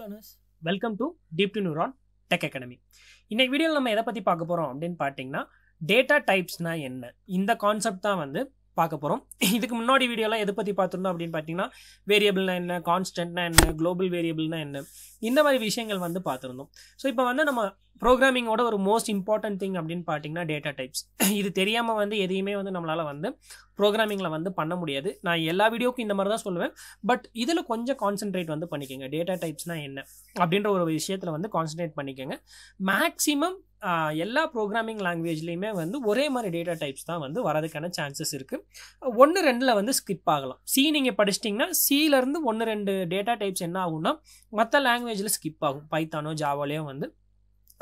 Hello learners, welcome to Deep to Neuron Tech Academy. இன்னைக்கு வீடியோல நம்ம எதை பத்தி பார்க்க போறோம் அப்படினு பாத்தீங்கன்னா டேட்டா டைப்ஸ்னா என்ன இந்த கான்செப்ட் தான் வந்து பார்க்க போறோம். இதுக்கு முன்னாடி வீடியோல எதை பத்தி பார்த்திருந்தோம் அப்படினு பாத்தீங்கன்னா வேரியபிள்னா என்ன, கான்ஸ்டன்ட்னா என்ன, குளோபல் வேரியபிள்னா என்ன இந்த மாதிரி விஷயங்கள் வந்து பார்த்திருந்தோம். சோ இப்போ வந்து நம்ம ப்ரோகிராமிங்கோட ஒரு மோஸ்ட் இம்பார்ட்டன்ட் திங் அப்படினு பாத்தீங்கன்னா டேட்டா டைப்ஸ். இது தெரியாம வந்து எதையுமே வந்து நம்மளால வந்து ப்ரோகிராமிங்ல வந்து பண்ண முடியாது. நான் எல்லா வீடியோக்கும் இந்த மாதிரி தான் சொல்லுவேன். பட் இதுல கொஞ்சம் கான்சென்ட்ரேட் வந்து பண்ணிக்கங்க. டேட்டா டைப்ஸ்னா என்ன அப்படின்ற ஒரு விஷயத்துல வந்து கான்சென்ட்ரேட் பண்ணிக்கங்க. மேக்ஸிமம் எல்லா ப்ரோக்ராமிங் லாங்குவேஜ்லையுமே வந்து ஒரே மாதிரி டேட்டா டைப்ஸ் தான் வந்து வரதுக்கான சான்சஸ் இருக்கு. 1-2 வந்து ஸ்கிப் ஆகலாம். சி நீங்க படிச்சிட்டிங்கன்னா சில இருந்து 1-2 டேட்டா டைப்ஸ் என்ன ஆகும்னா மற்ற லாங்குவேஜ்ல ஸ்கிப் ஆகும். பைத்தானோ ஜாவாலையோ வந்து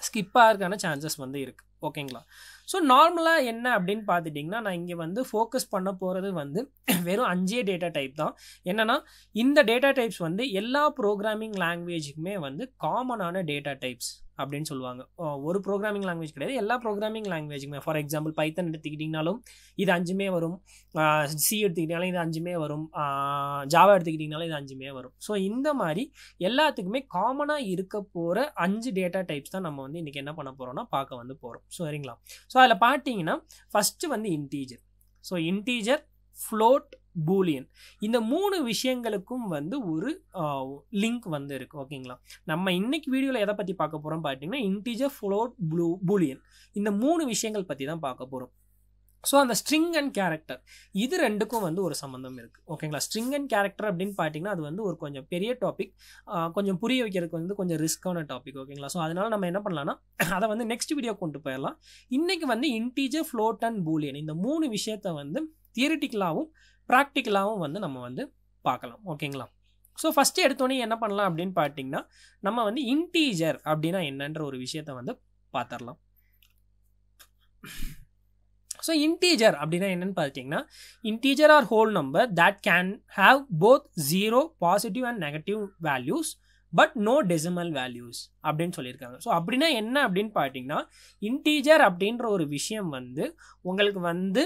ஸ்கிப் ஆகிறதுக்கான சான்சஸ் வந்து இருக்கு. ஓகேங்களா? ஸோ நார்மலாக என்ன அப்படின்னு பார்த்துட்டிங்கன்னா நான் இங்கே வந்து ஃபோக்கஸ் பண்ண போகிறது வந்து வெறும் 5 டேட்டா டைப் தான். என்னென்னா இந்த டேட்டா டைப்ஸ் வந்து எல்லா ப்ரோக்ராமிங் லாங்குவேஜுக்குமே வந்து காமனான டேட்டா டைப்ஸ் அப்படின்னு சொல்லுவாங்க. ஒரு ப்ரோக்ராமிங் லாங்குவேஜ் கிடையாது, எல்லா ப்ரோக்ராமிங் லாங்குவேஜுக்குமே. ஃபார் எக்ஸாம்பிள் பைத்தன் எடுத்துக்கிட்டிங்கனாலும் இது 5மே வரும், சி எடுத்துக்கிட்டிங்கனாலும் இது 5மே வரும், ஜாவா எடுத்துக்கிட்டிங்கனாலும் இது 5மே வரும். ஸோ இந்த மாதிரி எல்லாத்துக்குமே காமனாக இருக்க போகிற 5 டேட்டா டைப்ஸ் தான் நம்ம வந்து இன்றைக்கி என்ன பண்ண போகிறோம்னா பார்க்க வந்து போகிறோம். ஸோ சரிங்களா? ஸோ அதில் பார்த்தீங்கன்னா ஃபஸ்ட்டு வந்து integer. So integer, float, boolean இந்த 3 விஷயங்களுக்கும் வந்து ஒரு லிங்க் வந்து இருக்கு. ஓகேங்களா? நம்ம இன்னைக்கு வீடியோல எதை பத்தி பார்க்க போறோம் பார்த்தீங்கன்னா இன்டீஜர், ஃப்ளோட், boolean இந்த 3 விஷயங்கள் பத்தி தான் பார்க்க போறோம். ஸோ அந்த ஸ்ட்ரிங் அண்ட் கேரக்டர் இது ரெண்டுக்கும் வந்து ஒரு சம்மந்தம் இருக்குது. ஓகேங்களா? ஸ்ட்ரிங் அண்ட் கேரக்டர் அப்படின்னு பார்த்தீங்கன்னா அது வந்து ஒரு கொஞ்சம் பெரிய டாபிக், கொஞ்சம் புரிய வைக்கிறதுக்கு வந்து கொஞ்சம் ரிஸ்க்கான டாபிக். ஓகேங்களா? ஸோ அதனால நம்ம என்ன பண்ணலாம்னா அதை வந்து நெக்ஸ்ட் வீடியோ கொண்டு போயிடலாம். இன்னைக்கு வந்து இன்டீஜர், ஃப்ளோட் அண்ட் boolean இந்த 3 விஷயத்த வந்து தியரிட்டிக்கலாகவும் ப்ராக்டிக்கலாகவும் வந்து நம்ம வந்து பார்க்கலாம். ஓகேங்களா? ஸோ ஃபஸ்ட்டு எடுத்தோடனே என்ன பண்ணலாம் அப்படின்னு பார்த்தீங்கன்னா நம்ம வந்து இன்டீஜர் அப்படின்னா என்னன்ற ஒரு விஷயத்த வந்து பார்த்துடலாம். ஸோ இன்டீஜர் அப்படின்னா என்னன்னு பார்த்தீங்கன்னா integer are whole number that can have both 0 positive and negative values but no decimal values அப்படின்னு சொல்லியிருக்காங்க. ஸோ அப்படின்னா என்ன அப்படின்னு பார்த்தீங்கன்னா இன்டீஜர் அப்படின்ற ஒரு விஷயம் வந்து உங்களுக்கு வந்து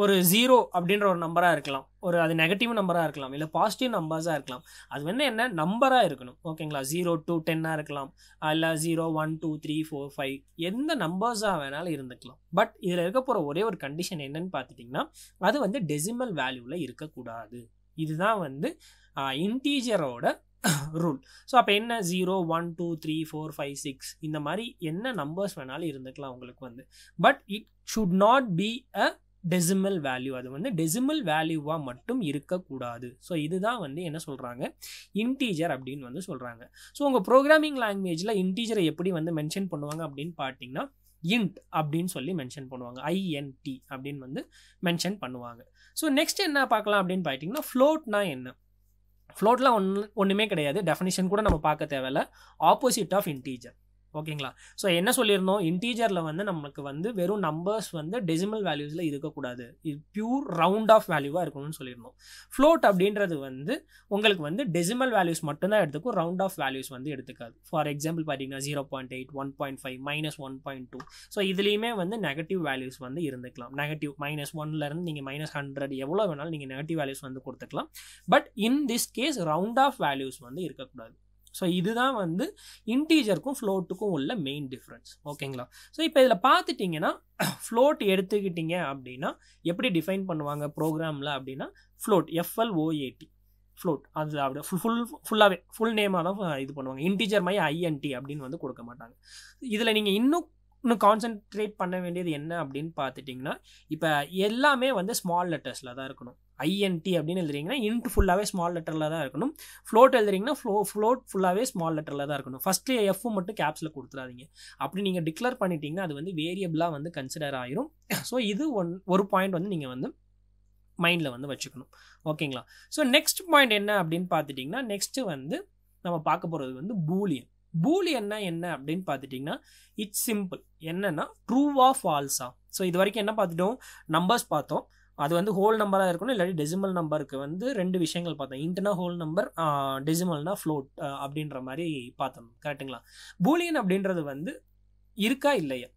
ஒரு 0 அப்படின்ற ஒரு நம்பராக இருக்கலாம், ஒரு அது நெகட்டிவ் நம்பராக இருக்கலாம், இல்லை பாசிட்டிவ் நம்பர்ஸாக இருக்கலாம். அது வந்து என்ன நம்பராக இருக்கணும். ஓகேங்களா? 0 to 10 இருக்கலாம், இல்லை 0, 1, 2, 3, 4, 5 எந்த நம்பர்ஸாக வேணாலும் இருந்துக்கலாம். பட் இதில் இருக்க போகிற ஒரே ஒரு கண்டிஷன் என்னன்னு பார்த்துட்டிங்கன்னா அது வந்து டெசிமல் வேல்யூவில் இருக்கக்கூடாது. இதுதான் வந்து இன்டீஜரோட ரூல். ஸோ அப்போ என்ன 0, 1, 2, 3, 4, 5, 6 இந்த மாதிரி என்ன நம்பர்ஸ் வேணாலும் இருந்துக்கலாம் உங்களுக்கு வந்து. But it should not be a decimal value. அது வந்து டெசிமல் வேல்யூவாக மட்டும் இருக்கக்கூடாது. ஸோ இதுதான் வந்து என்ன சொல்கிறாங்க இன்டீஜர் அப்படின்னு வந்து சொல்கிறாங்க. ஸோ உங்கள் ப்ரோக்ராமிங் லாங்குவேஜில் இன்டீஜரை எப்படி வந்து மென்ஷன் பண்ணுவாங்க அப்படின்னு பார்த்தீங்கன்னா இன்ட் அப்படின்னு சொல்லி மென்ஷன் பண்ணுவாங்க. INT அப்படின்னு வந்து மென்ஷன் பண்ணுவாங்க. ஸோ நெக்ஸ்ட் என்ன பார்க்கலாம் அப்படின்னு பார்த்தீங்கன்னா ஃப்ளோட்னா என்ன? ஃப்ளோட்லாம் ஒன்றுமே கிடையாது, டெஃபினிஷன் கூட நம்ம பார்க்க தேவையில்ல, ஆப்போசிட் ஆஃப் இன்டீஜர். ஓகேங்களா? ஸோ என்ன சொல்லியிருந்தோம், இன்டீஜரில் வந்து நமக்கு வந்து வெறும் நம்பர்ஸ் வந்து டெசிமல் வேல்யூஸில் இருக்கக்கூடாது, இது பியூர் ரவுண்ட் ஆஃப் வேல்யூவாக இருக்கணும்னு சொல்லியிருந்தோம். ஃப்ளோட் அப்படின்றது வந்து உங்களுக்கு வந்து டெசிமல் வேல்யூஸ் மட்டும்தான் எடுத்துக்கும், ரவுண்ட் ஆஃப் வேல்யூஸ் வந்து எடுத்துக்காது. ஃபார் எக்ஸாம்பிள் பார்த்தீங்கன்னா 0.8, 1.5, -1.2. ஸோ இதுலேயுமே வந்து நெகட்டிவ் வேல்யூஸ் வந்து இருந்துக்கலாம். நெகட்டிவ் -1லேருந்து நீங்கள் -100 எவ்வளோ வேணாலும் நீங்கள் நெகட்டிவ் வேல்யூஸ் வந்து கொடுத்துக்கலாம். But in this case round off values வந்து இருக்கக்கூடாது. ஸோ இதுதான் வந்து இன்டீஜருக்கும் ஃப்ளோட்டுக்கும் உள்ள மெயின் டிஃப்ரென்ஸ். ஓகேங்களா? ஸோ இப்போ இதில் பார்த்துட்டிங்கன்னா ஃப்ளோட் எடுத்துக்கிட்டிங்க அப்படின்னா எப்படி டிஃபைன் பண்ணுவாங்க ப்ரோக்ராமில் அப்படின்னா ஃப்ளோட் FLOAT ஃப்ளோட் அது அப்படி ஃபுல்லாகவே ஃபுல் நேமாக தான் இது பண்ணுவாங்க. இன்டீஜர் மாதிரி INT அப்படின்னு வந்து கொடுக்க மாட்டாங்க. இதில் நீங்கள் இன்னும் கான்சென்ட்ரேட் பண்ண வேண்டியது என்ன அப்படின்னு பார்த்துட்டிங்கன்னா இப்போ எல்லாமே வந்து ஸ்மால் லெட்டர்ஸில் தான் இருக்கணும். INT அப்படின்னு எழுதுறீங்கன்னா இன்ட் ஃபுல்லாகவே ஸ்மால் லெட்டரில் தான் இருக்கணும். ஃப்ளோட் எழுதுறீங்கன்னா ஃப்ளோட் ஃபுல்லாகவே ஸ்மால் லெட்டரில் தான் இருக்கணும். ஃபஸ்ட்டு F மட்டும் கேப்ஸில் கொடுத்துடாதீங்க. அப்படி நீங்கள் டிக்ளேர் பண்ணிட்டீங்கன்னா அது வந்து வேரியபிளாக வந்து கன்சிடர் ஆயிரும். ஸோ இது ஒரு பாயிண்ட் வந்து நீங்கள் வந்து மைண்டில் வந்து வச்சுக்கணும். ஓகேங்களா? ஸோ நெக்ஸ்ட் பாயிண்ட் என்ன அப்படின்னு பார்த்துட்டிங்கன்னா நெக்ஸ்ட்டு வந்து நம்ம பார்க்க போகிறது வந்து boolean. booleanனா என்ன அப்படின்னு பார்த்துட்டிங்கன்னா இட்ஸ் சிம்பிள். என்னன்னா ட்ரூவா ஃபால்ஸா. ஸோ இது வரைக்கும் என்ன பார்த்துட்டோம், நம்பர்ஸ் பார்த்தோம், அது வந்து ஹோல் நம்பராக இருக்கணும் இல்லாட்டி டெசிமல் நம்பருக்கு வந்து 2 விஷயங்கள் பார்த்தோம். இன்ட்னா ஹோல் நம்பர், டெசிமல்னா ஃப்ளோட் அப்படின்ற மாதிரி பார்த்தோம். கரெக்டுங்களா? boolean அப்படின்றது வந்து இருக்கா இல்லையா,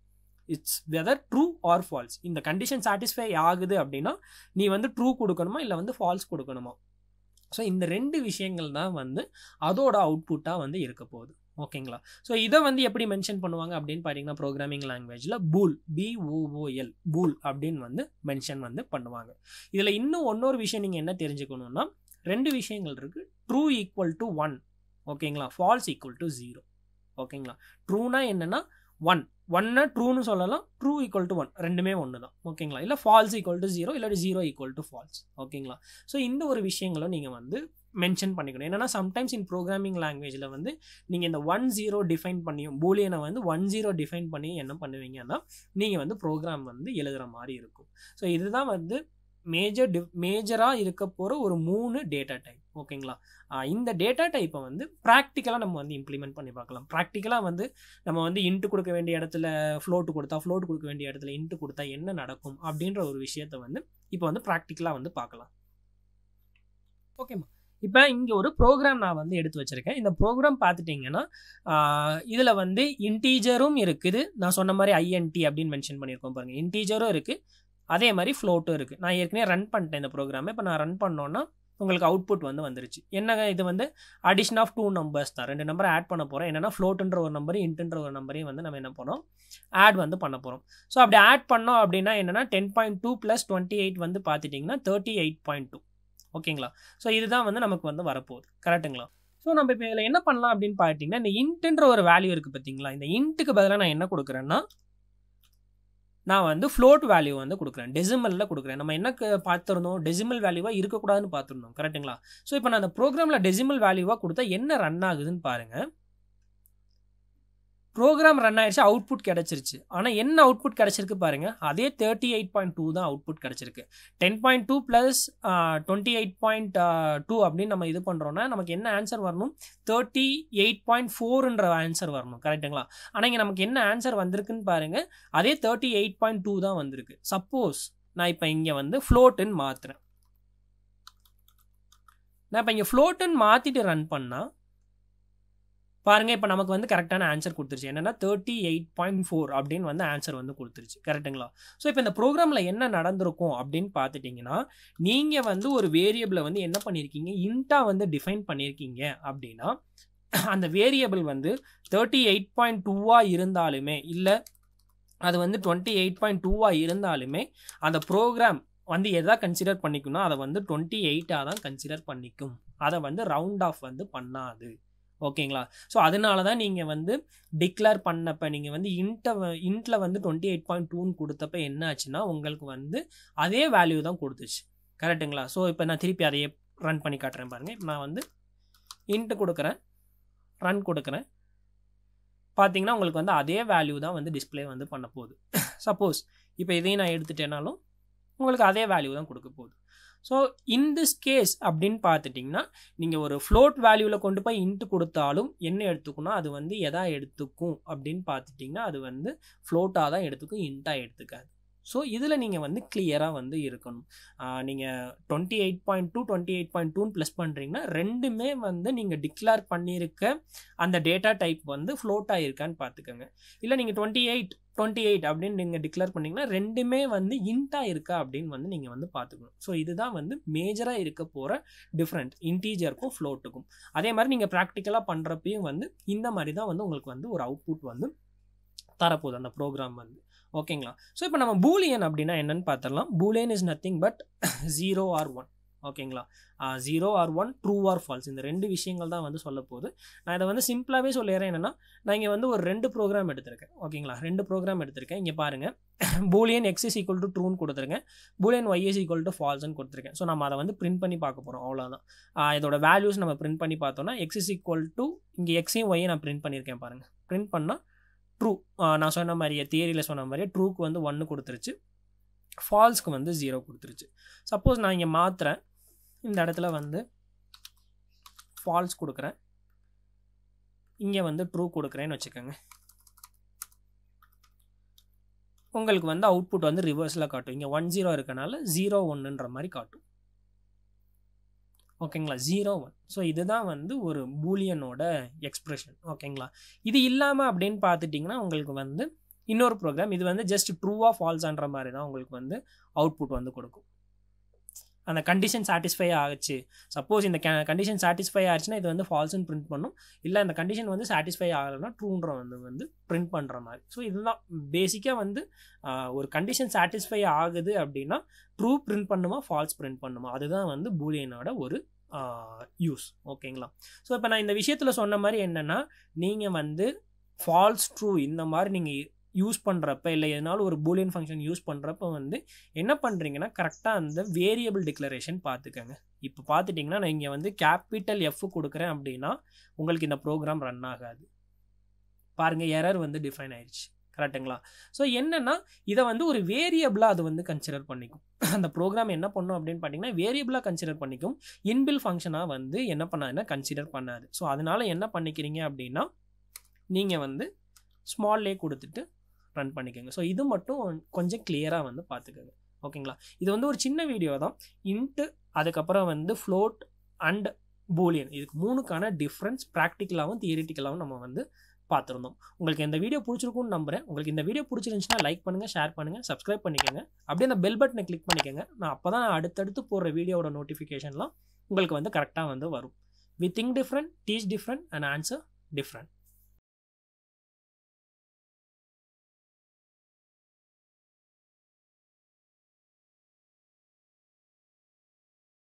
it's weather true or false. இந்த கண்டிஷன் சாட்டிஸ்ஃபை ஆகுது அப்படின்னா நீ வந்து ட்ரூ கொடுக்கணுமா இல்லை வந்து ஃபால்ஸ் கொடுக்கணுமா. ஸோ இந்த ரெண்டு விஷயங்கள் தான் வந்து அதோட அவுட்புட்டாக வந்து இருக்க போகுது. ஓகேங்களா? ஸோ இதை வந்து எப்படி மென்ஷன் பண்ணுவாங்க அப்படின்னு பார்த்தீங்கன்னா ப்ரோக்ராமிங் லாங்குவேஜில் பூல் BOOL பூல் அப்படின்னு வந்து மென்ஷன் வந்து பண்ணுவாங்க. இதில் இன்னும் இன்னொரு விஷயம் நீங்கள் என்ன தெரிஞ்சுக்கணும்னா, ரெண்டு விஷயங்கள் இருக்குது. ட்ரூ ஈக்குவல் டு 1, ஓகேங்களா, ஃபால்ஸ் ஈக்குவல் டு 0. ஓகேங்களா? ட்ரூனா என்னன்னா 1 ட்ரூன்னு சொல்லலாம், ட்ரூ ஈக்குவல் டு 1 ரெண்டுமே ஒன்று தான். ஓகேங்களா? இல்லை ஃபால்ஸ் ஈக்குவல் டு 0, இல்லாட்டி 0 ஈக்குவல் டு ஃபால்ஸ். ஓகேங்களா? ஸோ இந்த ஒரு விஷயங்களும் நீங்கள் வந்து மென்ஷன் பண்ணிக்கணும். என்னன்னா சம்டைம்ஸ் இன் ப்ரோக்ராமிங் லாங்குவேஜில் வந்து நீங்கள் இந்த 1-0 டிஃபைன் பண்ணியும் பூலியனை வந்து 1-0 டிஃபைன் பண்ணி என்ன பண்ணுவீங்கன்னா நீங்கள் வந்து ப்ரோக்ராம் வந்து எழுதுகிற மாதிரி இருக்கும். ஸோ இதுதான் வந்து மேஜராக இருக்க போகிற ஒரு 3 டேட்டா டைப். ஓகேங்களா? இந்த டேட்டா டைப்பை வந்து ப்ராக்டிக்கலாக நம்ம வந்து இம்ப்ளிமெண்ட் பண்ணி பார்க்கலாம். ப்ராக்டிக்கலாக வந்து நம்ம வந்து இன்ட்டு கொடுக்க வேண்டிய இடத்துல ஃப்ளோட்டு கொடுத்தா, ஃப்ளோட்டு கொடுக்க வேண்டிய இடத்துல இன்ட்டு கொடுத்தா என்ன நடக்கும் அப்படின்ற ஒரு விஷயத்தை வந்து இப்போ வந்து ப்ராக்டிக்கலாக வந்து பார்க்கலாம். ஓகேம்மா, இப்போ இங்கே ஒரு ப்ரோக்ராம் நான் வந்து எடுத்து வச்சுருக்கேன். இந்த ப்ரோக்ராம் பார்த்துட்டிங்கன்னா இதில் வந்து இன்டீஜரும் இருக்குது, நான் சொன்ன மாதிரி INT அப்படின்னு மென்ஷன் பண்ணியிருக்கோம் பாருங்கள். இன்டீஜரும் இருக்குது, அதே மாதிரி ஃப்ளோட்டும் இருக்குது. நான் ஏற்கனவே ரன் பண்ணிட்டேன் இந்த ப்ரோக்ராமை. இப்போ நான் ரன் பண்ணோன்னா உங்களுக்கு அவுட்புட் வந்து வந்துருச்சு. என்னங்க இது வந்து அடிஷன் ஆஃப் 2 நம்பர்ஸ் தான், 2 நம்பரை ஆட் பண்ண போகிறோம். என்னென்னா ஃப்ளோட்டுன்ற ஒரு நம்பரையும் இன்ட்டுன்ற ஒரு நம்பரையும் வந்து நம்ம என்ன பண்ணோம், ஆட் வந்து பண்ண போகிறோம். ஸோ அப்படி ஆட் பண்ணோம் அப்படின்னா என்னென்னா 10.2 + 28 வந்து பார்த்துட்டிங்கன்னா 38.2. ஓகேங்களா? ஸோ இதுதான் வந்து நமக்கு வந்து வரப்போகுது. கரெக்டுங்களா? ஸோ நம்ம இப்போ இதில் என்ன பண்ணலாம் அப்படின்னு பார்த்தீங்கன்னா, இந்த இன்ட்டுன்ற ஒரு வேல்யூ இருக்குது பார்த்தீங்களா, இந்த இன்ட்டுக்கு பதிலாக நான் என்ன கொடுக்குறேன்னா நான் வந்து ஃப்ளோட் வேல்யூ வந்து கொடுக்குறேன், டெசிமலில் கொடுக்குறேன். நம்ம என்ன பார்த்துருந்தோம், டெசிமல் வேல்யூவாக இருக்கக்கூடாதுன்னு பார்த்துருந்தோம். கரெக்டுங்களா? ஸோ இப்போ நான் அந்த ப்ரோக்ராமில் டெசிமல் வேல்யூவாக கொடுத்தா என்ன ரன் ஆகுதுன்னு பாருங்கள். ப்ரோக்ராம் ரன் ஆயிடுச்சு, அவுட்புட் கிடச்சிருச்சு. ஆனால் என்ன அவுட்புட் கிடச்சிருக்கு பாருங்கள், அதே 38.2 தான் அவுட்புட் கிடச்சிருக்கு. 10.2 + 28.2 அப்படின்னு நம்ம இது பண்ணுறோன்னா நமக்கு என்ன ஆன்சர் வரணும், 38.4ன்ற ஆன்சர் வரணும். கரெக்டுங்களா? ஆனால் இங்கே நமக்கு என்ன ஆன்சர் வந்திருக்குன்னு பாருங்கள், அதே 38.2 தான் வந்திருக்கு. சப்போஸ் நான் இப்போ இங்கே வந்து ஃப்ளோட்டுன்னு மாற்றுறேன். நான் இப்போ இங்கே ஃப்ளோட்டுன்னு மாற்றிட்டு ரன் பண்ணால் பாருங்கள், இப்போ நமக்கு வந்து கரெக்டான ஆன்சர் கொடுத்துருச்சு. என்னென்னா 38.4 அப்படின்னு வந்து ஆன்சர் வந்து கொடுத்துருச்சு. கரெக்டுங்களா? ஸோ இப்போ இந்த ப்ரோக்ராமில் என்ன நடந்திருக்கும் அப்படின்னு பார்த்துட்டிங்கன்னா, நீங்கள் வந்து ஒரு வேரியபிளை வந்து என்ன பண்ணியிருக்கீங்க, இன்ட்டாக வந்து டிஃபைன் பண்ணியிருக்கீங்க அப்படின்னா அந்த வேரியபிள் வந்து 38.2 இருந்தாலுமே, இல்லை அது வந்து 28.2 இருந்தாலுமே அந்த ப்ரோக்ராம் வந்து எதா கன்சிடர் பண்ணிக்கணும், அதை வந்து 28 தான் கன்சிடர் பண்ணிக்கும். அதை வந்து ரவுண்ட் ஆஃப் வந்து பண்ணாது. ஓகேங்களா? ஸோ அதனால தான் நீங்கள் வந்து டிக்ளேர் பண்ணப்போ நீங்கள் வந்து இன்ட்டில் வந்து 28.2ன்னு கொடுத்தப்ப என்ன ஆச்சுன்னா உங்களுக்கு வந்து அதே வேல்யூ தான் கொடுத்துச்சு. கரெக்டுங்களா? ஸோ இப்போ நான் திருப்பி அதையே ரன் பண்ணி காட்டுறேன் பாருங்கள். இப்போ நான் வந்து இன்ட்டு கொடுக்குறேன், ரன் கொடுக்குறேன். பார்த்தீங்கன்னா உங்களுக்கு வந்து அதே வேல்யூ தான் வந்து டிஸ்பிளே வந்து பண்ண போகுது. சப்போஸ் இப்போ இதையும் நான் எடுத்துட்டேனாலும் உங்களுக்கு அதே வேல்யூ தான் கொடுக்க போகுது. ஸோ இன் திஸ் கேஸ் அப்படின்னு பார்த்துட்டிங்கன்னா, நீங்கள் ஒரு ஃப்ளோட் வேல்யூவில் கொண்டு போய் இன்ட்டு கொடுத்தாலும் என்ன எடுத்துக்கணும், அது வந்து எதா எடுத்துக்கும் அப்படின்னு பார்த்துட்டிங்கன்னா அது வந்து ஃப்ளோட்டாக தான் எடுத்துக்கும், இன்ட்டாக எடுத்துக்காது. ஸோ இதில் நீங்கள் வந்து கிளியராக வந்து இருக்கணும். நீங்கள் 28.2 ப்ளஸ் பண்ணுறீங்கன்னா ரெண்டுமே வந்து நீங்கள் டிக்ளேர் பண்ணியிருக்க அந்த டேட்டா டைப் வந்து ஃப்ளோட்டாக இருக்கான்னு பார்த்துக்கோங்க. இல்லை நீங்கள் 28 அப்படின்னு நீங்கள் டிக்ளேர் பண்ணிங்கன்னா ரெண்டுமே வந்து இன்ட்டாக இருக்கா அப்படின்னு வந்து நீங்கள் வந்து பார்த்துக்கணும். ஸோ இதுதான் வந்து மேஜராக இருக்க போகிற டிஃப்ரெண்ட் இன்டீஜருக்கும் ஃப்ளோட்டுக்கும். அதே மாதிரி நீங்கள் ப்ராக்டிக்கலாக பண்ணுறப்பையும் வந்து இந்த மாதிரி தான் வந்து உங்களுக்கு வந்து ஒரு அவுட்புட் வந்து தரப்போகுது அந்த ப்ரோக்ராம் வந்து. ஓகேங்களா? ஸோ இப்போ நம்ம பூலியன் அப்படின்னா என்னன்னு பார்த்துடலாம். Boolean is nothing but 0 or 1. ஓகேங்களா? 0 or 1, ட்ரூ ஆர் ஃபால்ஸ், இந்த ரெண்டு விஷயங்கள் தான் வந்து சொல்ல போகுது. நான் இதை வந்து சிம்பிளாகவே சொல்லிடுறேன். என்னென்னா நான் இங்கே வந்து ஒரு 2 ப்ரோக்ராம் எடுத்திருக்கேன். ஓகேங்களா? 2 ப்ரோக்ராம் எடுத்திருக்கேன். இங்கே பாருங்கள், பூலியன் x = ட்ரூன்னு கொடுத்துருக்கேன், பூலியன் y = ஃபால்ஸ்ன்னு கொடுத்துருக்கேன். ஸோ நம்ம அதை வந்து பிரிண்ட் பண்ணி பார்க்க போகிறோம், அவ்வளோதான். இதோட வேல்யூஸ் நம்ம பிரிண்ட் பண்ணி பார்த்தோன்னா x = இங்கே எக்ஸையும் ஒய்யும் நான் பிரிண்ட் பண்ணியிருக்கேன் பாருங்கள். பிரிண்ட் பண்ணால் ட்ரூ, நான் சொன்ன மாதிரியே தியரியில் சொன்ன மாதிரியே ட்ரூக்கு வந்து 1 கொடுத்துருச்சு, ஃபால்ஸ்க்கு வந்து 0 கொடுத்துருச்சு. சப்போஸ் நான் இங்கே மாற்றுறேன், இந்த இடத்துல வந்து ஃபால்ஸ் கொடுக்குறேன், இங்கே வந்து ட்ரூ கொடுக்குறேன்னு வச்சுக்கோங்க. உங்களுக்கு வந்து அவுட்புட் வந்து ரிவர்ஸில் காட்டும். இங்கே 1-0 இருக்கனால 0-1ன்ற மாதிரி காட்டும். ஓகேங்களா? 0-1. ஸோ இதுதான் வந்து ஒரு பூலியனோட எக்ஸ்பிரஷன். ஓகேங்களா? இது இல்லாமல் அப்படின்னு பார்த்துட்டிங்கன்னா உங்களுக்கு வந்து இன்னொரு ப்ரோக்ராம், இது வந்து ஜஸ்ட் ட்ரூவாக ஃபால்ஸான்ற மாதிரி தான் உங்களுக்கு வந்து அவுட்புட் வந்து கொடுக்கும். அந்த கண்டிஷன் சாட்டிஸ்ஃபை ஆச்சு. சப்போஸ் இந்த கண்டிஷன் சாட்டிஸ்ஃபை ஆச்சுன்னா இது வந்து ஃபால்ஸ்ன்னு பிரிண்ட் பண்ணும். இல்லை இந்த கண்டிஷன் வந்து சாட்டிஸ்ஃபை ஆகலைன்னா ட்ரூன்ற வந்து பிரிண்ட் பண்ணுற மாதிரி. ஸோ இதுதான் பேசிக்காக வந்து ஒரு கண்டிஷன் சாட்டிஸ்ஃபை ஆகுது அப்படின்னா ட்ரூ பிரிண்ட் பண்ணுமா ஃபால்ஸ் பிரிண்ட் பண்ணுமா, அதுதான் வந்து பூலியனோட ஒரு யூஸ். ஓகேங்களா. ஸோ இப்போ நான் இந்த விஷயத்தில் சொன்ன மாதிரி என்னென்னா, நீங்கள் வந்து ஃபால்ஸ் ட்ரூ இந்த மாதிரி நீங்கள் யூஸ் பண்ணுறப்ப இல்லை எதனாலும் ஒரு பூலியன் ஃபங்க்ஷன் யூஸ் பண்ணுறப்ப வந்து என்ன பண்ணுறீங்கன்னா கரெக்டாக அந்த வேரியபிள் டிக்ளரேஷன் பார்த்துக்கங்க. இப்போ பார்த்துட்டிங்கன்னா நான் இங்கே வந்து கேபிட்டல் எஃப் கொடுக்குறேன் அப்படின்னா உங்களுக்கு இந்த ப்ரோக்ராம் ரன் ஆகாது. பாருங்கள், எரர் வந்து டிஃபைன் ஆயிடுச்சு. கரெக்டுங்களா. ஸோ என்னென்னா இதை வந்து ஒரு வேரியபிளாக அது வந்து கன்சிடர் பண்ணிக்கும். அந்த ப்ரோக்ராம் என்ன பண்ணும் அப்படின்னு பார்த்தீங்கன்னா வேரியபிளாக கன்சிடர் பண்ணிக்கும். இன்பில் ஃபங்க்ஷனாக வந்து என்ன பண்ணாதுன்னா கன்சிடர் பண்ணாது. ஸோ அதனால என்ன பண்ணிக்கிறீங்க அப்படின்னா நீங்கள் வந்து ஸ்மால்லே கொடுத்துட்டு ரன் பண்ணிக்கோங்க. ஸோ இது மட்டும் கொஞ்சம் கிளியராக வந்து பார்த்துக்கோங்க. ஓகேங்களா. இது வந்து ஒரு சின்ன வீடியோ தான். இன்ட்டு அதுக்கப்புறம் வந்து ஃப்ளோட் அண்ட் பூலியன் இதுக்கு 3க்கான டிஃப்ரென்ஸ் ப்ராக்டிக்கலாகவும் தியரிட்டிக்கலாகவும் நம்ம வந்து பார்த்துருந்தோம். உங்களுக்கு இந்த வீடியோ பிடிச்சிருக்கும்னு நம்புறேன். உங்களுக்கு இந்த வீடியோ பிடிச்சிருந்துச்சுன்னா லைக் பண்ணுங்கள், ஷேர் பண்ணுங்கள், சப்ஸ்கிரைப் பண்ணிக்கோங்க. அப்படியே அந்த பெல் பட்டனை கிளிக் பண்ணிக்கோங்க. நான் அப்போ தான் அடுத்தடுத்து போடுற வீடியோட நோட்டிஃபிகேஷன்லாம் உங்களுக்கு வந்து கரெக்டாக வந்து வரும். We think different, teach different and answer different.